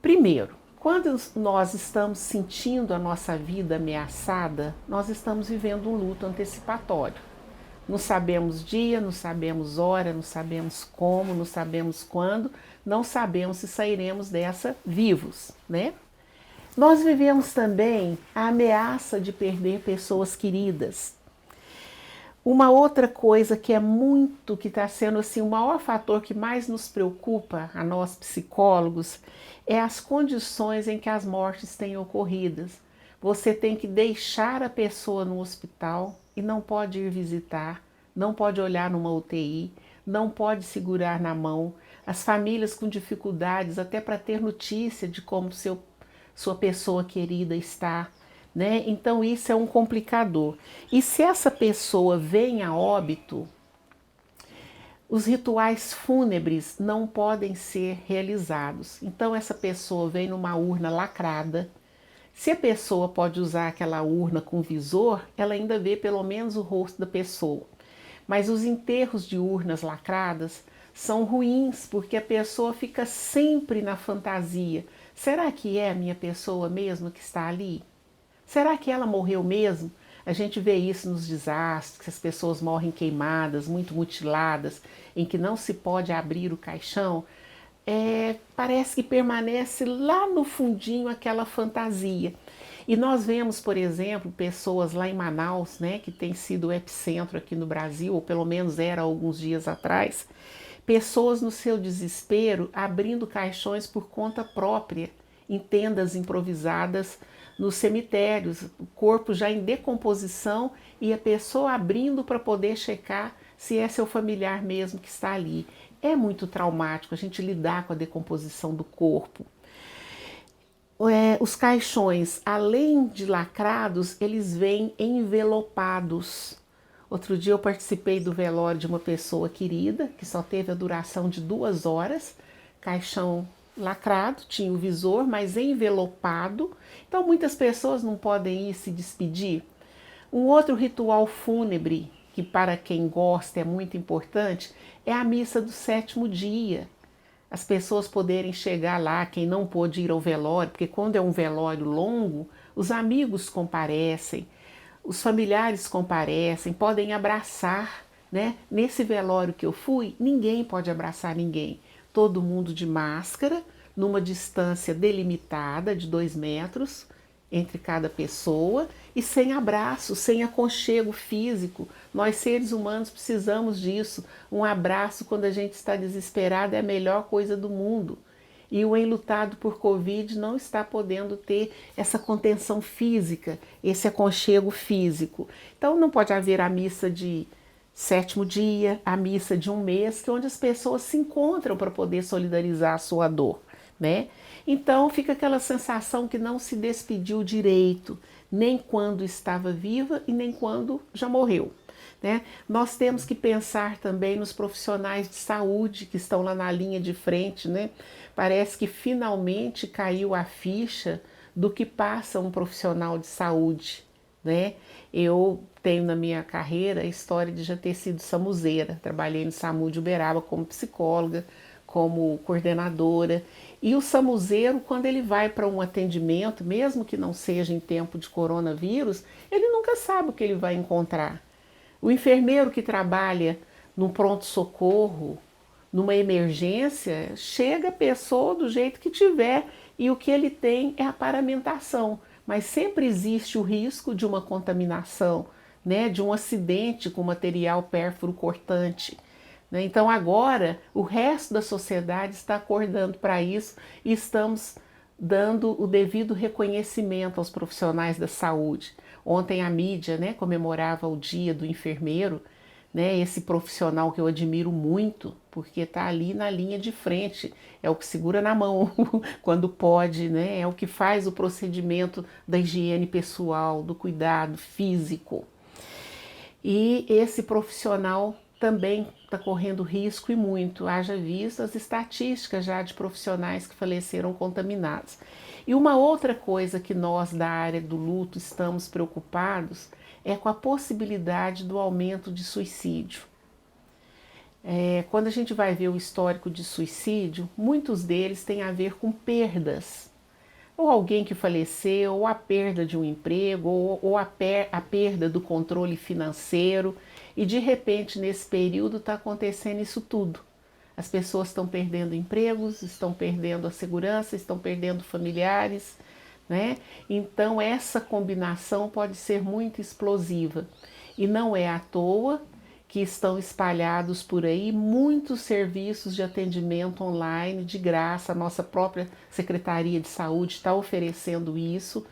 Primeiro, quando nós estamos sentindo a nossa vida ameaçada, nós estamos vivendo um luto antecipatório. Não sabemos dia, não sabemos hora, não sabemos como, não sabemos quando, não sabemos se sairemos dessa vivos, né? Nós vivemos também a ameaça de perder pessoas queridas. Uma outra coisa que que está sendo assim, o maior fator que mais nos preocupa a nós psicólogos é as condições em que as mortes têm ocorrido. Você tem que deixar a pessoa no hospital e não pode ir visitar, não pode olhar numa UTI, não pode segurar na mão. As famílias com dificuldades até para ter notícia de como sua pessoa querida está. Né? Então isso é um complicador. E se essa pessoa vem a óbito, os rituais fúnebres não podem ser realizados. Então essa pessoa vem numa urna lacrada. Se a pessoa pode usar aquela urna com visor, ela ainda vê pelo menos o rosto da pessoa. Mas os enterros de urnas lacradas são ruins porque a pessoa fica sempre na fantasia. Será que é a minha pessoa mesmo que está ali? Será que ela morreu mesmo? A gente vê isso nos desastres, que as pessoas morrem queimadas, muito mutiladas, em que não se pode abrir o caixão. Parece que permanece lá no fundinho aquela fantasia. E nós vemos, por exemplo, pessoas lá em Manaus, né, que tem sido o epicentro aqui no Brasil, ou pelo menos era alguns dias atrás, pessoas no seu desespero abrindo caixões por conta própria, em tendas improvisadas nos cemitérios, o corpo já em decomposição e a pessoa abrindo para poder checar se é seu familiar mesmo que está ali. É muito traumático a gente lidar com a decomposição do corpo. Os caixões, além de lacrados, eles vêm envelopados. Outro dia eu participei do velório de uma pessoa querida, que só teve a duração de 2 horas, caixão lacrado, tinha o visor, mas envelopado. Então muitas pessoas não podem ir se despedir. Um outro ritual fúnebre, que para quem gosta é muito importante, é a missa do 7º dia. As pessoas poderem chegar lá, quem não pôde ir ao velório, porque quando é um velório longo, os amigos comparecem, os familiares comparecem, podem abraçar, né? Nesse velório que eu fui, ninguém pode abraçar ninguém. Todo mundo de máscara, numa distância delimitada de 2 metros entre cada pessoa e sem abraço, sem aconchego físico. Nós seres humanos precisamos disso. Um abraço quando a gente está desesperado é a melhor coisa do mundo. E o enlutado por Covid não está podendo ter essa contenção física, esse aconchego físico. Então não pode haver a missa de 7º dia, a missa de 1 mês, que é onde as pessoas se encontram para poder solidarizar a sua dor, né? Então fica aquela sensação que não se despediu direito, nem quando estava viva e nem quando já morreu. Né? Nós temos que pensar também nos profissionais de saúde que estão lá na linha de frente. Né? Parece que finalmente caiu a ficha do que passa um profissional de saúde. Né? Eu tenho na minha carreira a história de já ter sido samuzeira, trabalhei no SAMU de Uberaba como psicóloga, como coordenadora. E o samuzeiro, quando ele vai para um atendimento, mesmo que não seja em tempo de coronavírus, ele nunca sabe o que ele vai encontrar. O enfermeiro que trabalha num pronto-socorro, numa emergência, chega a pessoa do jeito que tiver e o que ele tem é a paramentação. Mas sempre existe o risco de uma contaminação, né, de um acidente com material pérfuro cortante. Né? Então agora o resto da sociedade está acordando para isso e estamos dando o devido reconhecimento aos profissionais da saúde. Ontem a mídia, né, comemorava o Dia do Enfermeiro, né, esse profissional que eu admiro muito, porque está ali na linha de frente, é o que segura na mão quando pode, né, é o que faz o procedimento da higiene pessoal, do cuidado físico. E esse profissional também está correndo risco e muito, haja visto as estatísticas já de profissionais que faleceram contaminados. E uma outra coisa que nós da área do luto estamos preocupados é com a possibilidade do aumento de suicídio. Quando a gente vai ver o histórico de suicídio, muitos deles têm a ver com perdas, ou alguém que faleceu, ou a perda de um emprego, ou a perda do controle financeiro, e de repente nesse período está acontecendo isso tudo. As pessoas estão perdendo empregos, estão perdendo a segurança, estão perdendo familiares, né? Então essa combinação pode ser muito explosiva. E não é à toa que estão espalhados por aí muitos serviços de atendimento online de graça. A nossa própria Secretaria de Saúde está oferecendo isso.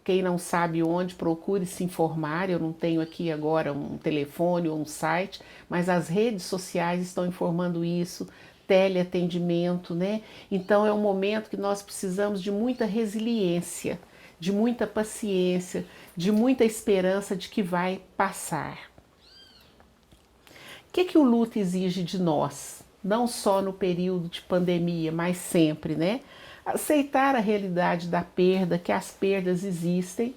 Quem não sabe onde, procure se informar. Eu não tenho aqui agora um telefone ou um site, mas as redes sociais estão informando isso, teleatendimento, né? Então é um momento que nós precisamos de muita resiliência, de muita paciência, de muita esperança de que vai passar. O que o luto exige de nós? Não só no período de pandemia, mas sempre, né? Aceitar a realidade da perda, que as perdas existem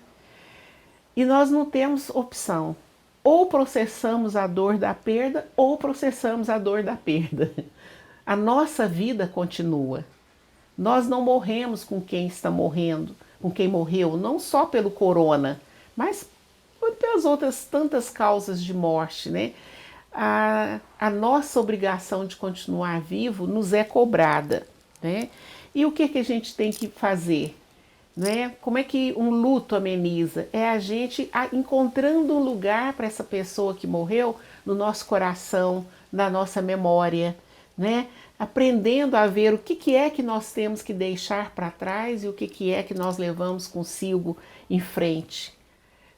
e nós não temos opção. Ou processamos a dor da perda ou processamos a dor da perda. A nossa vida continua. Nós não morremos com quem está morrendo, com quem morreu, não só pelo corona, mas pelas outras tantas causas de morte, né? A nossa obrigação de continuar vivo nos é cobrada, né? E o que a gente tem que fazer? Né? Como é que um luto ameniza? É a gente encontrando um lugar para essa pessoa que morreu no nosso coração, na nossa memória, né? Aprendendo a ver o que é que nós temos que deixar para trás e o que é que nós levamos consigo em frente.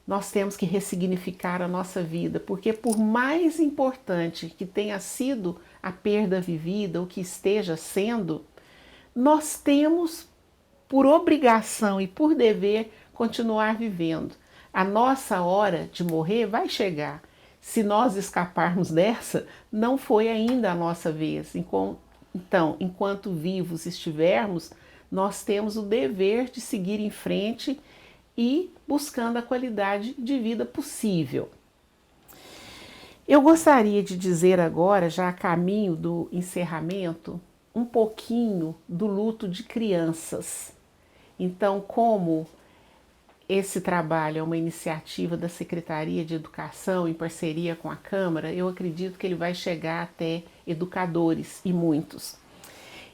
Nós temos que ressignificar a nossa vida, porque por mais importante que tenha sido a perda vivida, o que esteja sendo, nós temos por obrigação e por dever continuar vivendo. A nossa hora de morrer vai chegar. Se nós escaparmos dessa, não foi ainda a nossa vez. Então, enquanto vivos estivermos, nós temos o dever de seguir em frente e buscando a qualidade de vida possível. Eu gostaria de dizer agora, já a caminho do encerramento, um pouquinho do luto de crianças. Então, como esse trabalho é uma iniciativa da Secretaria de Educação em parceria com a Câmara, eu acredito que ele vai chegar até educadores e muitos.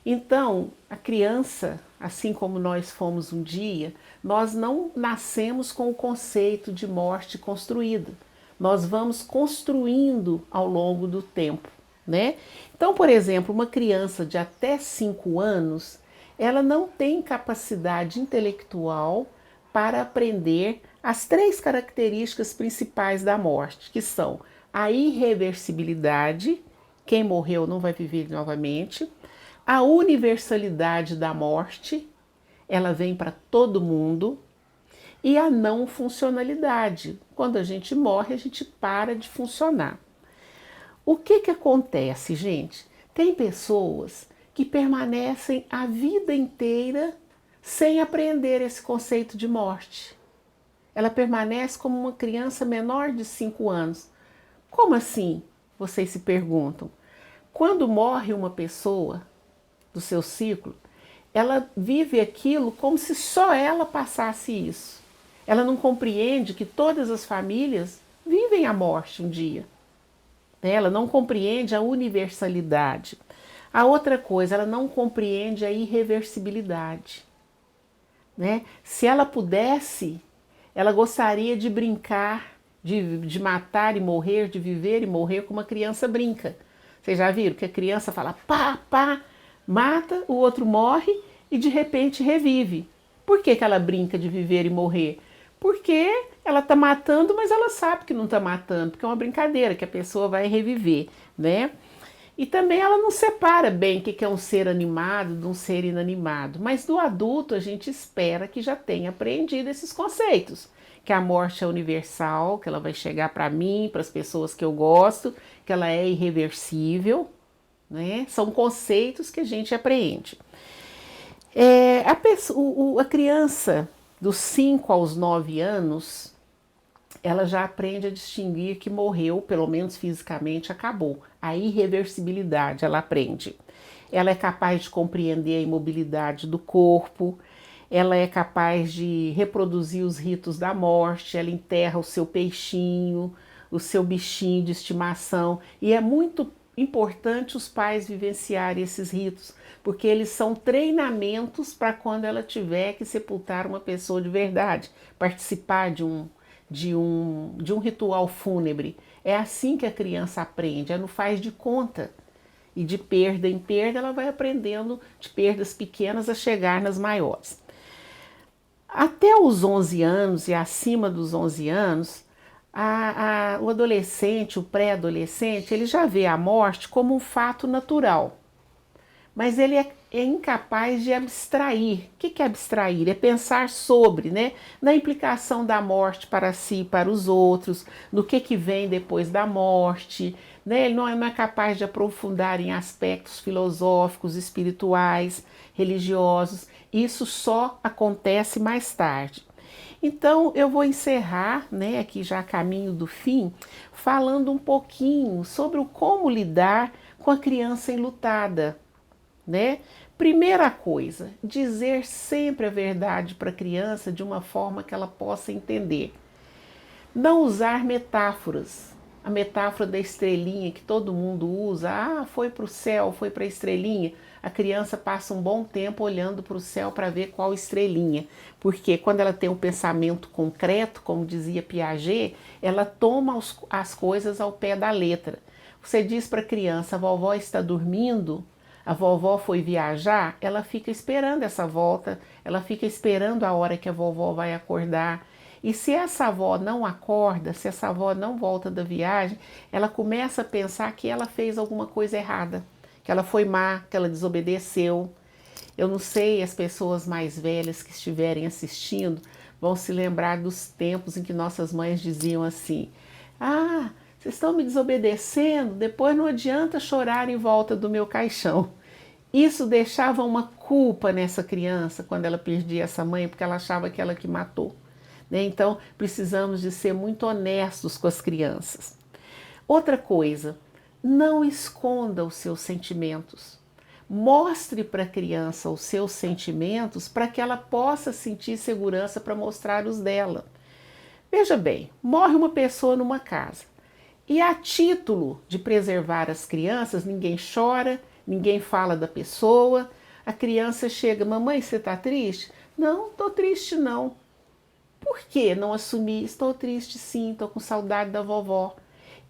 Então, a criança, assim como nós fomos um dia, nós não nascemos com o conceito de morte construída. Nós vamos construindo ao longo do tempo, né? Então, por exemplo, uma criança de até 5 anos, ela não tem capacidade intelectual para aprender as 3 características principais da morte, que são a irreversibilidade, quem morreu não vai viver novamente, A universalidade da morte, ela vem para todo mundo, e a não funcionalidade. Quando a gente morre, a gente para de funcionar. O que acontece, gente? Tem pessoas que permanecem a vida inteira sem aprender esse conceito de morte. Ela permanece como uma criança menor de 5 anos. Como assim? Vocês se perguntam. Quando morre uma pessoa do seu ciclo, ela vive aquilo como se só ela passasse isso. Ela não compreende que todas as famílias vivem a morte um dia. Ela não compreende a universalidade. A outra coisa, ela não compreende a irreversibilidade. Se ela pudesse, ela gostaria de brincar, de matar e morrer, de viver e morrer como uma criança brinca. Vocês já viram que a criança fala pá, pá, mata, o outro morre e de repente revive. Por que ela brinca de viver e morrer? Porque ela está matando, mas ela sabe que não está matando, porque é uma brincadeira, que a pessoa vai reviver, né? E também ela não separa bem o que é um ser animado de um ser inanimado. Mas do adulto a gente espera que já tenha aprendido esses conceitos. Que a morte é universal, que ela vai chegar para mim, para as pessoas que eu gosto, que ela é irreversível, né? São conceitos que a gente aprende. A criança dos 5 aos 9 anos, ela já aprende a distinguir que morreu, pelo menos fisicamente, acabou. A irreversibilidade ela aprende. Ela é capaz de compreender a imobilidade do corpo, ela é capaz de reproduzir os ritos da morte, ela enterra o seu peixinho, o seu bichinho de estimação, e é muito importante os pais vivenciarem esses ritos, porque eles são treinamentos para quando ela tiver que sepultar uma pessoa de verdade, participar de um ritual fúnebre. É assim que a criança aprende, ela não faz de conta. E de perda em perda ela vai aprendendo de perdas pequenas a chegar nas maiores. Até os 11 anos e acima dos 11 anos, o adolescente, o pré-adolescente, ele já vê a morte como um fato natural. Mas ele é incapaz de abstrair. O que é abstrair? É pensar sobre, né? Na implicação da morte para si e para os outros, no que vem depois da morte, né? Ele não é capaz de aprofundar em aspectos filosóficos, espirituais, religiosos. Isso só acontece mais tarde. Então eu vou encerrar, né, aqui já a caminho do fim, falando um pouquinho sobre o como lidar com a criança enlutada, né? Primeira coisa, dizer sempre a verdade para a criança de uma forma que ela possa entender. Não usar metáforas. A metáfora da estrelinha que todo mundo usa, foi para o céu, foi para a estrelinha. A criança passa um bom tempo olhando para o céu para ver qual estrelinha. Porque quando ela tem um pensamento concreto, como dizia Piaget, ela toma as coisas ao pé da letra. Você diz para a criança, a vovó está dormindo, a vovó foi viajar, ela fica esperando essa volta, ela fica esperando a hora que a vovó vai acordar. E se essa avó não acorda, se essa avó não volta da viagem, ela começa a pensar que ela fez alguma coisa errada, que ela foi má, que ela desobedeceu. Eu não sei, as pessoas mais velhas que estiverem assistindo vão se lembrar dos tempos em que nossas mães diziam assim: vocês estão me desobedecendo, depois não adianta chorar em volta do meu caixão. Isso deixava uma culpa nessa criança quando ela perdia essa mãe, porque ela achava que ela que matou. Então, precisamos de ser muito honestos com as crianças. Outra coisa, não esconda os seus sentimentos. Mostre para a criança os seus sentimentos para que ela possa sentir segurança para mostrar os dela. Veja bem, morre uma pessoa numa casa. E a título de preservar as crianças, ninguém chora, ninguém fala da pessoa. A criança chega, mamãe, você está triste? Não, estou triste não. Por que não assumir? Estou triste sim, estou com saudade da vovó.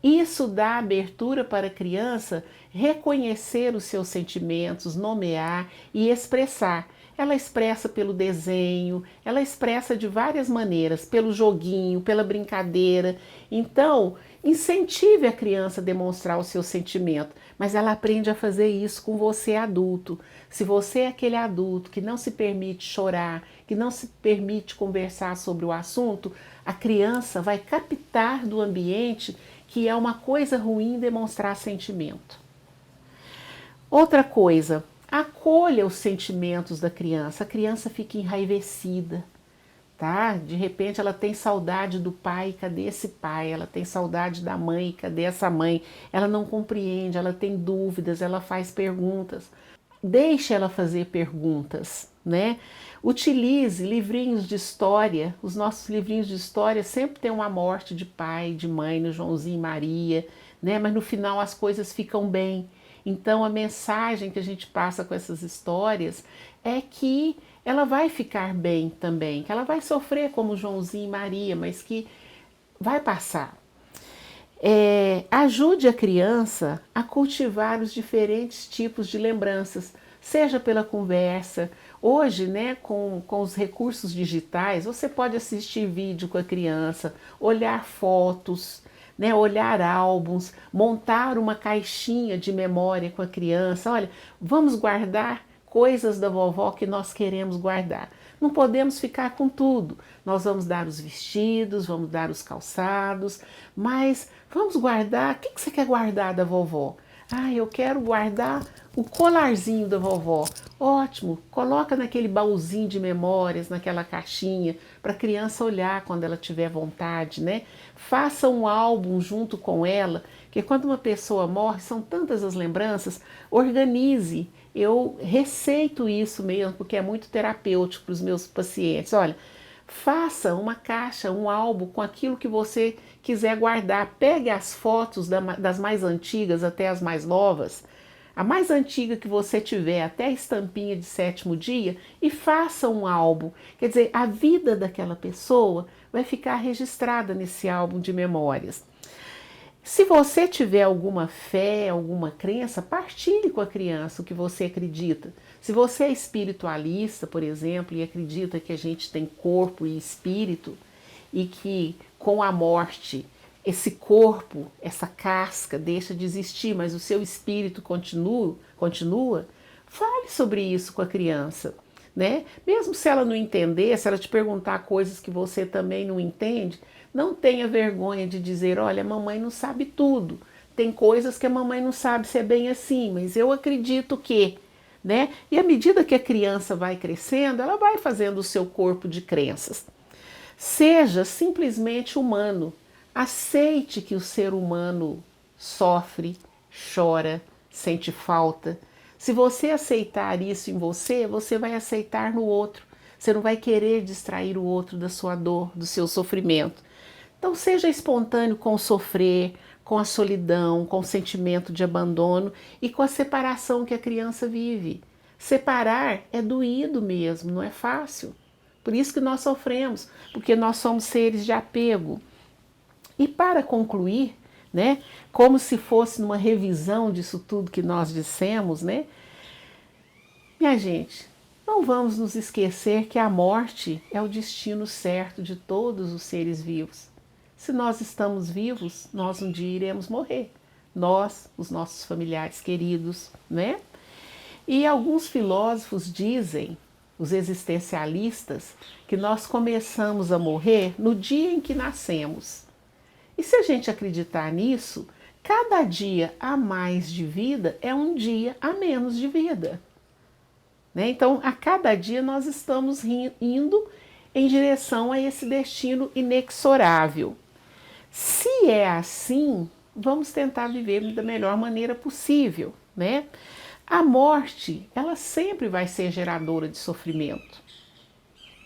Isso dá abertura para a criança reconhecer os seus sentimentos, nomear e expressar. ela expressa pelo desenho, ela expressa de várias maneiras, pelo joguinho, pela brincadeira. Então, incentive a criança a demonstrar o seu sentimento, mas ela aprende a fazer isso com você adulto. Se você é aquele adulto que não se permite chorar, que não se permite conversar sobre o assunto, a criança vai captar do ambiente que é uma coisa ruim demonstrar sentimento. Outra coisa, acolha os sentimentos da criança. A criança fica enraivecida, tá? De repente ela tem saudade do pai, cadê esse pai? Ela tem saudade da mãe, cadê essa mãe? Ela não compreende, ela tem dúvidas, ela faz perguntas. Deixe ela fazer perguntas, né? Utilize livrinhos de história. Os nossos livrinhos de história sempre tem uma morte de pai, de mãe, no Joãozinho e Maria, né? Mas no final as coisas ficam bem. Então a mensagem que a gente passa com essas histórias é que ela vai ficar bem também, que ela vai sofrer como Joãozinho e Maria, mas que vai passar. Ajude a criança a cultivar os diferentes tipos de lembranças, seja pela conversa. Hoje, né, com os recursos digitais, você pode assistir vídeo com a criança, olhar fotos, né, olhar álbuns, montar uma caixinha de memória com a criança. Olha, vamos guardar coisas da vovó que nós queremos guardar. Não podemos ficar com tudo. Nós vamos dar os vestidos, vamos dar os calçados, mas vamos guardar. O que você quer guardar da vovó? Ah, eu quero guardar o colarzinho da vovó. Ótimo, coloca naquele baúzinho de memórias, naquela caixinha, para a criança olhar quando ela tiver vontade, né? Faça um álbum junto com ela, que quando uma pessoa morre, são tantas as lembranças, organize. Eu receito isso mesmo, porque é muito terapêutico para os meus pacientes. Olha, faça uma caixa, um álbum com aquilo que você quiser guardar. Pegue as fotos das mais antigas até as mais novas, a mais antiga que você tiver, até a estampinha de 7º dia, e faça um álbum. Quer dizer, a vida daquela pessoa vai ficar registrada nesse álbum de memórias. Se você tiver alguma fé, alguma crença, partilhe com a criança o que você acredita. Se você é espiritualista, por exemplo, e acredita que a gente tem corpo e espírito, e que com a morte esse corpo, essa casca deixa de existir, mas o seu espírito continua, fale sobre isso com a criança, né? Mesmo se ela não entender, se ela te perguntar coisas que você também não entende, não tenha vergonha de dizer, olha, a mamãe não sabe tudo. Tem coisas que a mamãe não sabe se é bem assim, mas eu acredito que, né? E à medida que a criança vai crescendo, ela vai fazendo o seu corpo de crenças. Seja simplesmente humano. Aceite que o ser humano sofre, chora, sente falta. Se você aceitar isso em você, você vai aceitar no outro. Você não vai querer distrair o outro da sua dor, do seu sofrimento. Então seja espontâneo com o sofrer, com a solidão, com o sentimento de abandono e com a separação que a criança vive. Separar é doído mesmo, não é fácil. Por isso que nós sofremos, porque nós somos seres de apego. E para concluir, né, como se fosse uma revisão disso tudo que nós dissemos, né, minha gente, não vamos nos esquecer que a morte é o destino certo de todos os seres vivos. Se nós estamos vivos, nós um dia iremos morrer. Nós, os nossos familiares queridos, né? E alguns filósofos dizem, os existencialistas, que nós começamos a morrer no dia em que nascemos. E se a gente acreditar nisso, cada dia a mais de vida é um dia a menos de vida, né? Então, a cada dia nós estamos indo em direção a esse destino inexorável. Se é assim, vamos tentar viver da melhor maneira possível, né? A morte, ela sempre vai ser geradora de sofrimento,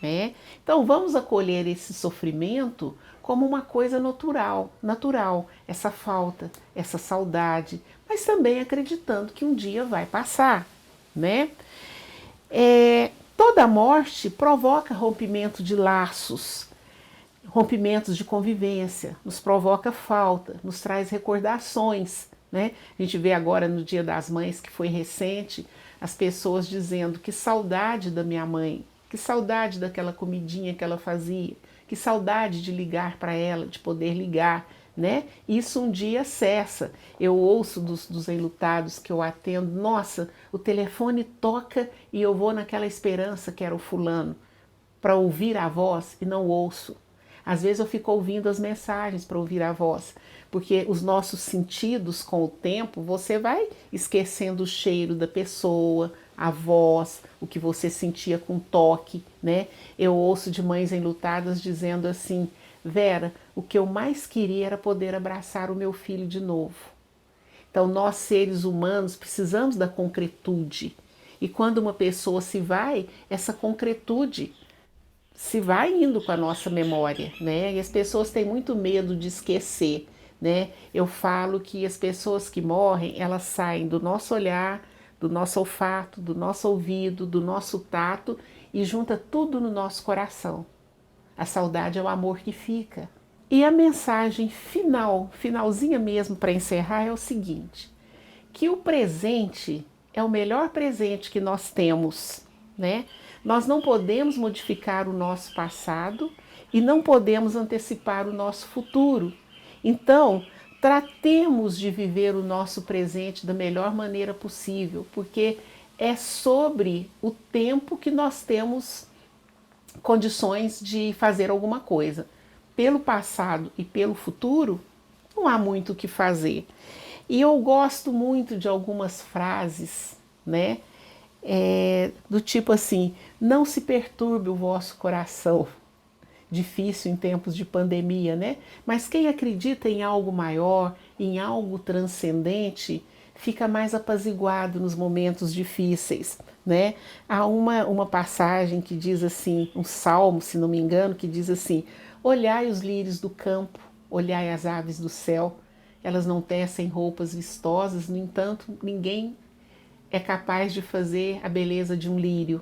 né? Então, vamos acolher esse sofrimento como uma coisa natural, essa falta, essa saudade, mas também acreditando que um dia vai passar, né? Toda morte provoca rompimento de laços, rompimentos de convivência, nos provoca falta, nos traz recordações, né? A gente vê agora no Dia das Mães, que foi recente, as pessoas dizendo que saudade da minha mãe, que saudade daquela comidinha que ela fazia, que saudade de ligar para ela, de poder ligar, né? Isso um dia cessa. Eu ouço dos enlutados que eu atendo, nossa, o telefone toca e eu vou naquela esperança que era o fulano, para ouvir a voz e não ouço. Às vezes eu fico ouvindo as mensagens para ouvir a voz, porque os nossos sentidos com o tempo, você vai esquecendo o cheiro da pessoa, a voz, o que você sentia com toque, né? Eu ouço de mães enlutadas dizendo assim: Vera, o que eu mais queria era poder abraçar o meu filho de novo. Então, nós seres humanos precisamos da concretude. E quando uma pessoa se vai, essa concretude se vai indo com a nossa memória, né? E as pessoas têm muito medo de esquecer, né? Eu falo que as pessoas que morrem, elas saem do nosso olhar, do nosso olfato, do nosso ouvido, do nosso tato e junta tudo no nosso coração. A saudade é o amor que fica. E a mensagem final, finalzinha mesmo para encerrar é o seguinte: que o presente é o melhor presente que nós temos, né? Nós não podemos modificar o nosso passado e não podemos antecipar o nosso futuro. Então, tratemos de viver o nosso presente da melhor maneira possível, porque é sobre o tempo que nós temos condições de fazer alguma coisa. Pelo passado e pelo futuro, não há muito o que fazer. E eu gosto muito de algumas frases, né? Do tipo assim: não se perturbe o vosso coração. Difícil em tempos de pandemia, né? Mas quem acredita em algo maior, em algo transcendente, fica mais apaziguado nos momentos difíceis, né? Há uma passagem que diz assim, um salmo, se não me engano, que diz assim: olhai os lírios do campo, olhai as aves do céu, elas não tecem roupas vistosas, no entanto, ninguém é capaz de fazer a beleza de um lírio,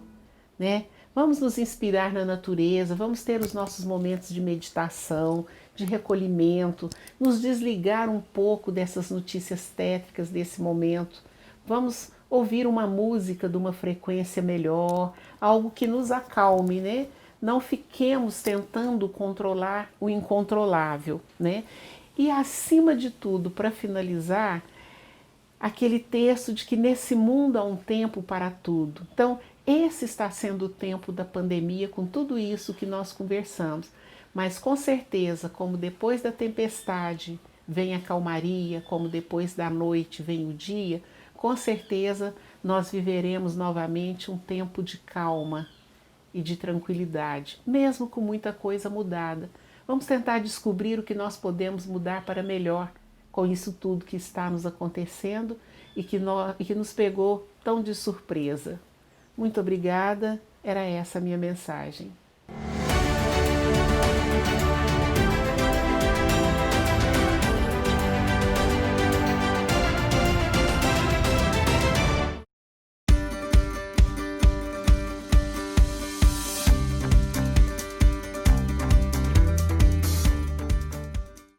né? Vamos nos inspirar na natureza, vamos ter os nossos momentos de meditação, de recolhimento, nos desligar um pouco dessas notícias tétricas desse momento. Vamos ouvir uma música de uma frequência melhor, algo que nos acalme, né? Não fiquemos tentando controlar o incontrolável, né? E acima de tudo, para finalizar, aquele texto de que nesse mundo há um tempo para tudo. Então, esse está sendo o tempo da pandemia, com tudo isso que nós conversamos. Mas com certeza, como depois da tempestade vem a calmaria, como depois da noite vem o dia, com certeza nós viveremos novamente um tempo de calma e de tranquilidade, mesmo com muita coisa mudada. Vamos tentar descobrir o que nós podemos mudar para melhor com isso tudo que está nos acontecendo e que nos pegou tão de surpresa. Muito obrigada, era essa a minha mensagem.